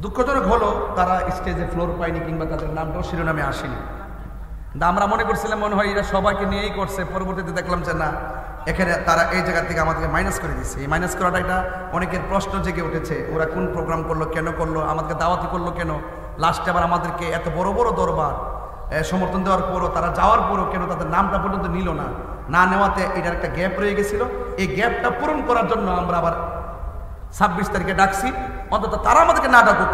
দুঃখজনক হলো তারা স্টেজে ফ্লোর পায়নি কিংবা তাদের নামটাও শিরোনামে আসেনি। আমরা মনে করছিলাম মনে হয় এরা সবাইকে নিয়েই করছে, পরবর্তীতে দেখলাম যে না, এখানে তারা এই জায়গা থেকে আমাদেরকে মাইনাস করে দিচ্ছে। এই মাইনাস করাটা এটা অনেকের প্রশ্ন জেগে উঠেছে, ওরা কোন প্রোগ্রাম করলো, কেন করলো, আমাদেরকে দাওয়াতি করলো কেন, লাস্টে আবার আমাদেরকে এত বড় বড় দরবার সমর্থন দেওয়ার পরও, তারা যাওয়ার পরও কেন তাদের নামটা পর্যন্ত নিল না, না নেওয়াতে এটার একটা গ্যাপ রয়ে গেছিল। এই গ্যাপটা পূরণ করার জন্য আমরা আবার 26 তারিখে ডাকছি। অন্তত তারা আমাদেরকে না ডাকুক,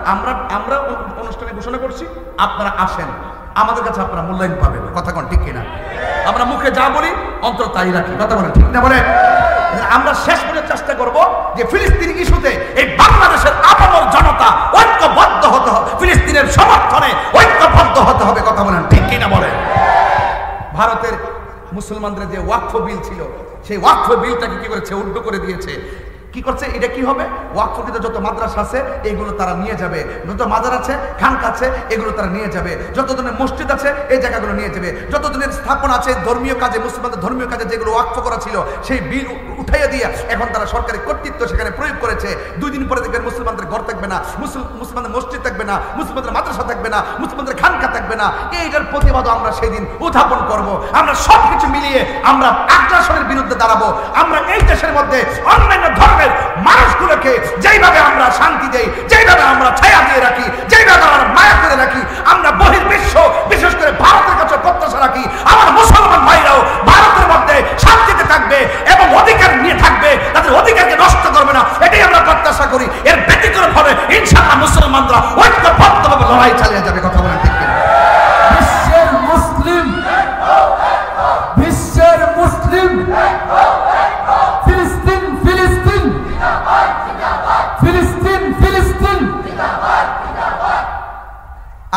আমরা অনুষ্ঠানে ঘোষণা করছি আপনারা আসেন, আমাদের কাছে আপনারা মূল্যায়ন পাবেন। কথা কোন ঠিক কিনা? আমরা মুখে যা বলি অন্তর তাই রাখি। কথা বলেন ঠিক না? বলে আমরা শেষ পর্যন্ত চেষ্টা করব যে ফিলিস্তিনি ইস্যুতে এই বাংলাদেশের আপামর জনতা ঐক্যবদ্ধ হতে হবে, ফিলিস্তিনের সমর্থনে ঐক্যবদ্ধ হতে হবে। কথা বলেন ঠিক কিনা? বলে ভারতের মুসলমানদের যে ওয়াকফ বিল ছিল, সেই ওয়াকফ বিলটাকে কি করেছে, উল্টো করে দিয়েছে। কি করছে? এটা কি হবে, ওয়াকফকৃত যত মাদ্রাসা আছে এগুলো তারা নিয়ে যাবে, যত মাজার আছে, খানকা আছে, এগুলো তারা নিয়ে যাবে, যত ধরনের মসজিদ আছে এই জায়গাগুলো নিয়ে যাবে, যত ধরনের স্থাপনা আছে ধর্মীয় কাজে, মুসলমানদের ধর্মীয় কাজে যেগুলো ওয়াকফ করা ছিল সেই বিল উঠাইয়া দিয়ে এখন তারা সরকারি কর্তৃত্ব সেখানে প্রয়োগ করেছে। 2 দিন পরে দেখবেন মুসলমানদের ঘর থাকবে না, মুসলমানদের মসজিদ থাকবে না, মুসলমানদের মাদ্রাসা থাকবে না, মুসলমানদের খানকা থাকবে না। এইটার প্রতিবাদও আমরা সেই দিন উত্থাপন করব। আমরা সবকিছু মিলিয়ে আমরা আগ্রাসনের বিরুদ্ধে দাঁড়াবো। আমরা এই দেশের মধ্যে অন্যান্য ধর্মের মানুষগুলোকে যেইভাবে আমরা শান্তি দেই, যেইভাবে আমরা ছায়া দিয়ে রাখি, যেইভাবে আমরা মায়া করে রাখি, আমরা বহির্বিশ্ব বিশেষ করে ভারতের কাছে প্রত্যাশা রাখি আমার মুসলমান ভাইরাও ভারতের মধ্যে শান্তিতে থাকবে এবং অধিকার নিয়ে থাকবে, তাদের অধিকারকে নষ্ট করবে না, এটাই আমরা প্রত্যাশা করি। এর ব্যতিক্রম হবে ইনশাআল্লাহ মুসলমানরা ঐক্যবদ্ধভাবে লড়াই চালিয়ে যাবে। কথা বলেন ঠিক কিনা? বিশ্বের মুসলিম, বিশ্বের মুসলিম, ফিলিস্তিন ফিলিস্তিন, ফিলিস্তিন ফিলিস্তিন।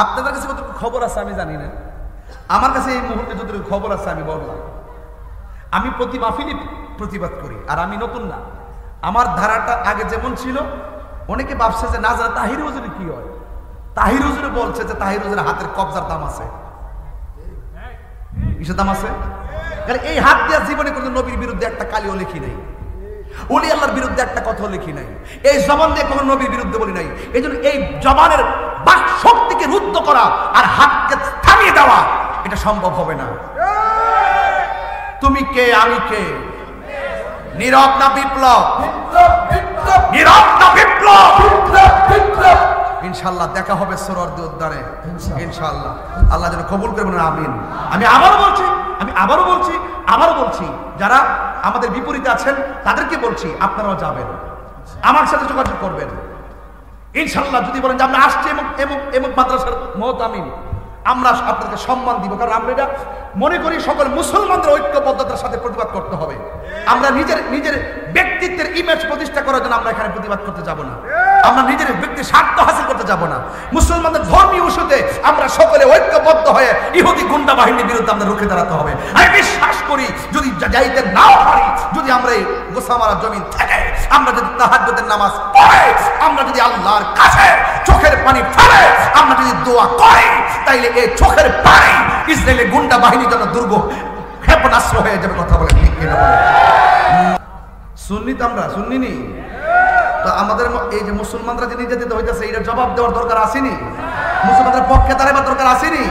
আপনাদের কাছে কত খবর আছে আমি জানি না, আমার কাছে এই মুহূর্তে যতটুকু খবর আছে আমি বললাম। আমি প্রতি মাহফিলই প্রতিবাদ করি, আর আমি নতুন না। আমার ধারাটা আগে যেমন ছিল, অনেকে ভাবছে যে না জানা তাহির হুজুরে কি হয়। তাহির হুজুরে বলছে যে তাহির হুজুরের হাতের কবজার দাম আছে। কিসের দাম আছে? এই হাত দিয়া জীবনে কোনো নবীর বিরুদ্ধে একটা কালিও লিখি নাই, ওলি আল্লাহর বিরুদ্ধে একটা কথা লিখি নাই, এই জবান দিয়ে কোনো নবীর বিরুদ্ধে বলি নাই। এই জন্য এই জবানের বাক শক্তিকে রুদ্ধ করা আর হাতকে থামিয়ে দেওয়া এটা সম্ভব হবে না। তুমি কে, আমি কে? নীরব না বিপ্লব? নীরব না বিপ্লব? ইনশাআল্লাহ দেখা হবে সোহরাওয়ার্দী উদ্যানে ইনশাআল্লাহ। আল্লাহ যেন কবুল করবেন, আমিন। আমি আবারও বলছি যারা আমাদের বিপরীতে আছেন তাদেরকে বলছি আপনারাও যাবেন, আমার সাথে যোগাযোগ করবেন ইনশাআল্লাহ। যদি বলেন যে আমরা আসছি এমক মাদ্রাসার মুহতামিম, আমরা আপনাদেরকে সম্মান দিব, কারণ আমরা এটা মনে করি সকল মুসলমানদের ঐক্যবদ্ধতার সাথে প্রতিবাদ করতে হবে। আমরা নিজের ব্যক্তিত্বের ইমেজ প্রতিষ্ঠা করার জন্য আমরা এখানে প্রতিবাদ করতে যাব না, আমরা নিজের ব্যক্তির স্বার্থ হাসিল করতে যাব না। মুসলমানদের ধর্মীয় ইস্যুতে আমরা সকলে ঐক্যবদ্ধ হয়ে ইহুদি গুন্ডা বাহিনীর বিরুদ্ধে আমরা রুখে দাঁড়াতে হবে। আমি বিশ্বাস করি যদি যাইতে নাও পারি, যদি আমরা এই গোসামারা জমিন থেকে আমরা যদি তাহাজ্জুদের নামাজ পড়ে, আমরা যদি আল্লাহর কাছে চোখের পানি ফেলে আমরা যদি দোয়া করি, তাইলে এই চোখের পানি ইসরায়েলের গুন্ডা বাহিনীর জন্য দুর্গ ক্ষেপণাস্ত্র হয়ে যাবে। কথা বলে ঠিক কিনা? বলে সুন্নি তো আমরা সুন্নি নি, তো আমাদের এই যে মুসলমানরা যে নির্যাতিত হইতেছে এটার জবাব দেওয়ার দরকার আসেনি? মুসলমানদের পক্ষে দাঁড়াবার দরকার আসেনি?